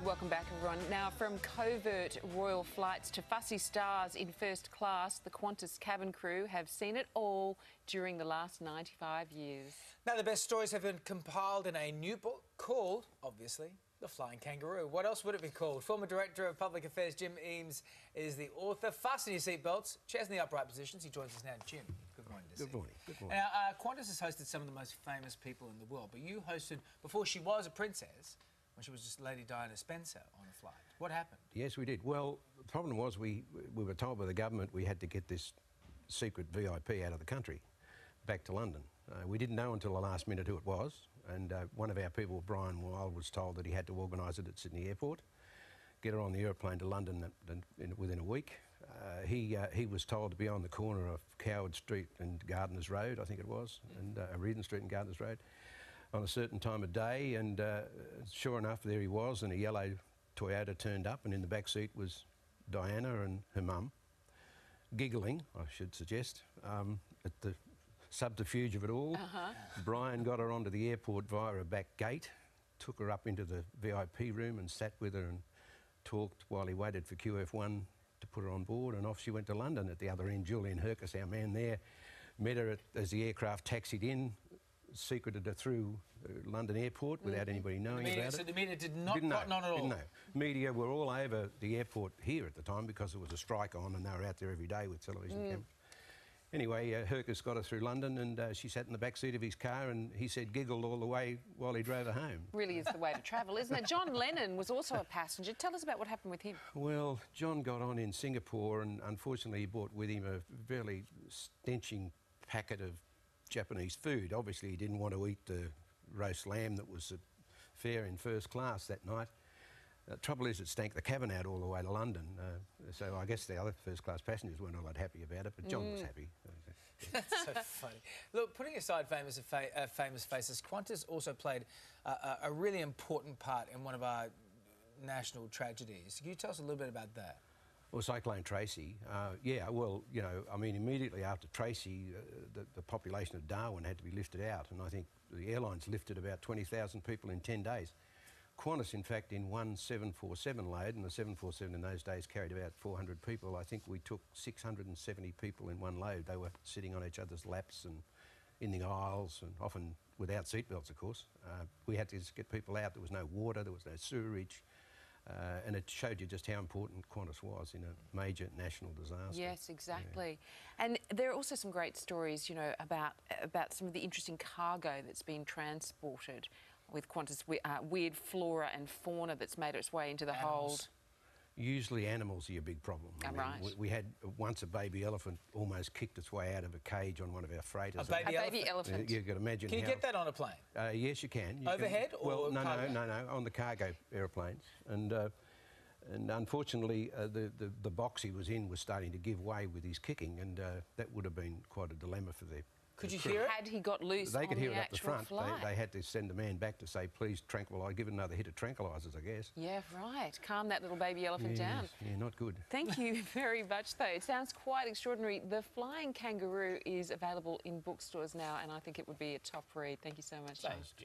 Welcome back, everyone. Now, from covert royal flights to fussy stars in first class, the Qantas cabin crew have seen it all during the last 95 years. Now, the best stories have been compiled in a new book called, obviously, The Flying Kangaroo. What else would it be called? Former Director of Public Affairs Jim Eames is the author. Fasten your seatbelts. Chairs in the upright positions. He joins us now. Jim, good morning. Good morning. Good morning. Now, Qantas has hosted some of the most famous people in the world, but you hosted, before she was a princess, when she was just Lady Diana Spencer on a flight. What happened? Yes, we did. Well, the problem was we were told by the government we had to get this secret VIP out of the country, back to London. We didn't know until the last minute who it was, and one of our people, Brian Wilde, was told that he had to organise it at Sydney Airport, get her on the aeroplane to London within a week. He was told to be on the corner of Coward Street and Gardeners Road, I think it was, and Reardon Street and Gardeners Road, on a certain time of day, and sure enough, there he was, and a yellow Toyota turned up, and in the back seat was Diana and her mum, giggling, I should suggest, at the subterfuge of it all. Brian got her onto the airport via a back gate, took her up into the VIP room and sat with her and talked while he waited for QF1 to put her on board, and off she went to London. At the other end, Julian Hercus, our man there, met her as the aircraft taxied in, secreted her through London Airport without anybody knowing about it. So the media did not cotton on at all? Didn't know. Media were all over the airport here at the time because there was a strike on and they were out there every day with television cameras. Anyway, Hercus got her through London, and she sat in the back seat of his car, and he said giggled all the way while he drove her home. Really is the way to travel, isn't it? John Lennon was also a passenger. Tell us about what happened with him. Well, John got on in Singapore, and unfortunately he brought with him a fairly stenching packet of Japanese food. Obviously he didn't want to eat the roast lamb that was fare in first class that night. Trouble is, it stank the cabin out all the way to London, so I guess the other first-class passengers weren't all that happy about it, but John was happy. That's so funny. Look, putting aside famous faces, Qantas also played a really important part in one of our national tragedies. Can you tell us a little bit about that? Well, Cyclone Tracy, yeah, well, you know, I mean, immediately after Tracy, the population of Darwin had to be lifted out, and I think the airlines lifted about 20,000 people in 10 days. Qantas, in fact, in one 747 load, and the 747 in those days carried about 400 people, I think we took 670 people in one load. They were sitting on each other's laps and in the aisles, and often without seatbelts, of course. We had to just get people out. There was no water, there was no sewerage, and it showed you just how important Qantas was in a major national disaster. Yes, exactly. Yeah. And there are also some great stories, you know, about some of the interesting cargo that's been transported with Qantas, weird flora and fauna that's made its way into the hold. Usually animals are your big problem. I mean, right. We had once a baby elephant almost kicked its way out of a cage on one of our freighters. A baby elephant? You can imagine. Can you get that on a plane? Yes, you can. Overhead or cargo? No, on the cargo aeroplanes. And unfortunately, the box he was in was starting to give way with his kicking, and that would have been quite a dilemma for the Could you hear it? Had he got loose they could on hear the it up the front. flight. They had to send a man back to say, please tranquilise, give it another hit of tranquilizers, I guess. Yeah, right. Calm that little baby elephant down. Yeah, not good. Thank you very much, though. It sounds quite extraordinary. The Flying Kangaroo is available in bookstores now, and I think it would be a top read. Thank you so much, John. Thanks, Jim.